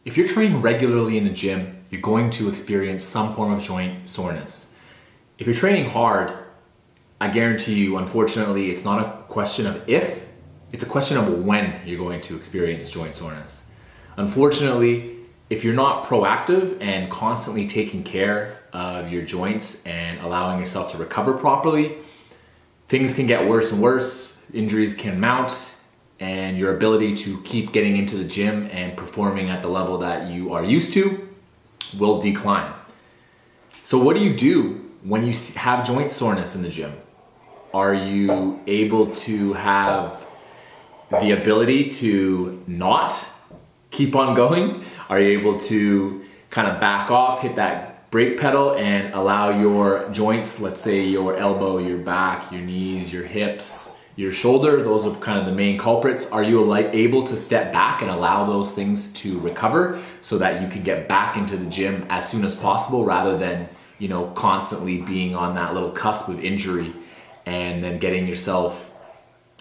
If you're training regularly in the gym, you're going to experience some form of joint soreness. If you're training hard, I guarantee you, unfortunately, it's not a question of if, it's a question of when you're going to experience joint soreness. Unfortunately, if you're not proactive and constantly taking care of your joints and allowing yourself to recover properly, things can get worse and worse, injuries can mount, and your ability to keep getting into the gym and performing at the level that you are used to will decline. So what do you do when you have joint soreness in the gym? Are you able to have the ability to not keep on going? Are you able to kind of back off, hit that brake pedal and allow your joints, let's say your elbow, your back, your knees, your hips, your shoulder, those are kind of the main culprits. Are you able to step back and allow those things to recover so that you can get back into the gym as soon as possible rather than, constantly being on that little cusp of injury and then getting yourself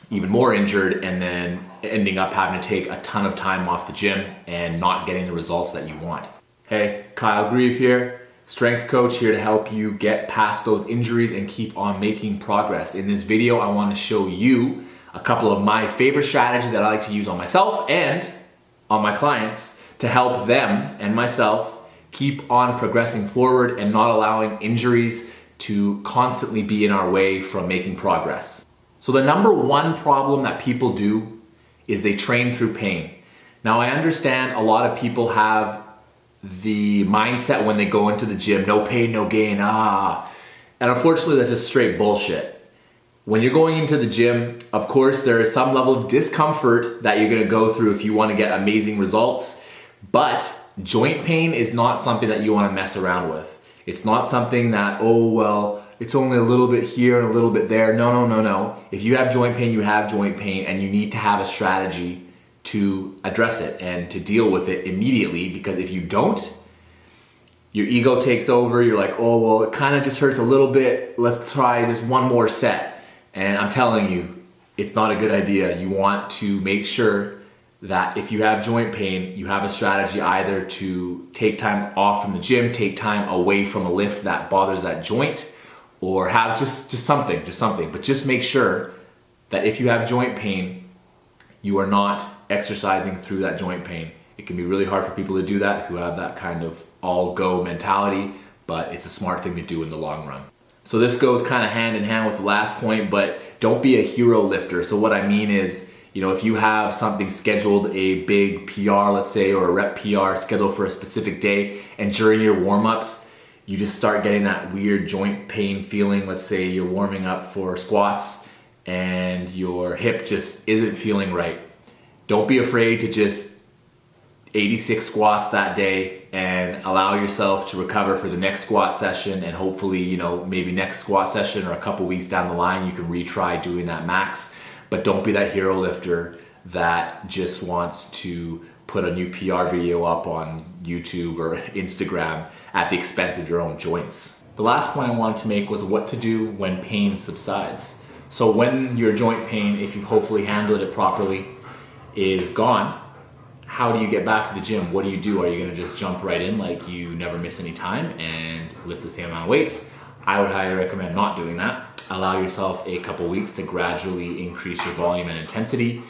even more injured and then ending up having to take a ton of time off the gym and not getting the results that you want? Hey, Kyle Grieve here, strength coach, here to help you get past those injuries and keep on making progress. In this video, I want to show you a couple of my favorite strategies that I like to use on myself and on my clients to help them and myself keep on progressing forward and not allowing injuries to constantly be in our way from making progress. So the number one problem that people do is they train through pain. Now I understand a lot of people have the mindset when they go into the gym, no pain, no gain, And unfortunately, that's just straight bullshit. When you're going into the gym, of course, there is some level of discomfort that you're gonna go through if you wanna get amazing results, but joint pain is not something that you wanna mess around with. It's not something that, it's only a little bit here and a little bit there. No. If you have joint pain, you have joint pain, and you need to have a strategy to address it and to deal with it immediately, because if you don't, your ego takes over. You're like, it kind of just hurts a little bit. Let's try just one more set. And I'm telling you, it's not a good idea. You want to make sure that if you have joint pain, you have a strategy either to take time off from the gym, take time away from a lift that bothers that joint, or have just something. But just make sure that if you have joint pain, you are not exercising through that joint pain. It can be really hard for people to do that who have that kind of all-go mentality, but it's a smart thing to do in the long run. So this goes kind of hand in hand with the last point, but don't be a hero lifter. So what I mean is, if you have something scheduled, a big PR, let's say, or a rep PR scheduled for a specific day, and during your warm-ups, you just start getting that weird joint pain feeling. Let's say you're warming up for squats and your hip just isn't feeling right. Don't be afraid to just 86 squats that day and allow yourself to recover for the next squat session, and hopefully, maybe next squat session or a couple weeks down the line, you can retry doing that max. But don't be that hero lifter that just wants to put a new PR video up on YouTube or Instagram at the expense of your own joints. The last point I wanted to make was what to do when pain subsides. So when your joint pain, if you've hopefully handled it properly, is gone, how do you get back to the gym? What do you do? Are you gonna just jump right in like you never miss any time and lift the same amount of weights? I would highly recommend not doing that. Allow yourself a couple weeks to gradually increase your volume and intensity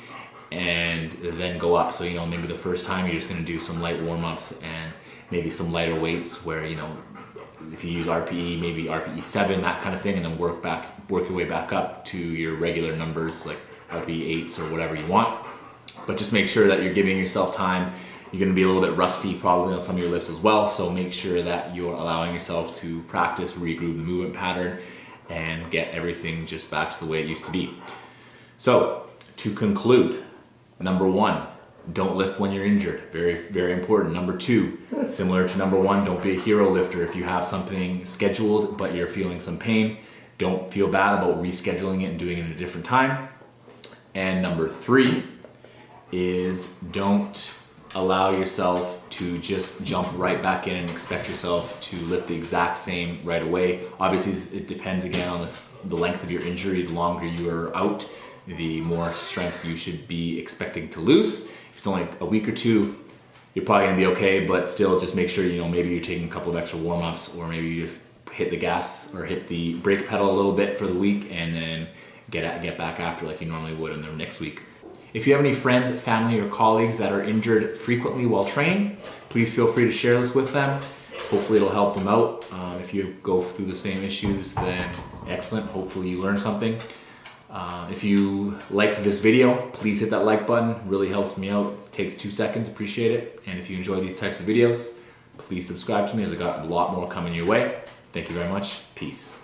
and then go up. So, maybe the first time you're just gonna do some light warm-ups and maybe some lighter weights where, if you use RPE, maybe RPE 7, that kind of thing, and then work your way back up to your regular numbers like RPE 8s or whatever you want. But just make sure that you're giving yourself time. You're gonna be a little bit rusty probably on some of your lifts as well, so make sure that you're allowing yourself to practice, regroup the movement pattern, and get everything just back to the way it used to be. So, to conclude, number one, don't lift when you're injured. Very, very important. Number two, similar to number one, don't be a hero lifter. If you have something scheduled but you're feeling some pain, don't feel bad about rescheduling it and doing it at a different time. And number three is don't allow yourself to just jump right back in and expect yourself to lift the exact same right away. Obviously, it depends again on the length of your injury. The longer you are out, the more strength you should be expecting to lose. If it's only a week or two, you're probably gonna be okay, but still just make sure, maybe you're taking a couple of extra warm-ups, or maybe you just hit the gas or hit the brake pedal a little bit for the week and then get back after like you normally would in the next week. If you have any friends, family, or colleagues that are injured frequently while training, please feel free to share this with them. Hopefully it'll help them out. If you go through the same issues, then excellent. Hopefully you learn something. If you liked this video, please hit that like button. It really helps me out. It takes 2 seconds, appreciate it. And if you enjoy these types of videos, please subscribe to me, as I got a lot more coming your way. Thank you very much. Peace.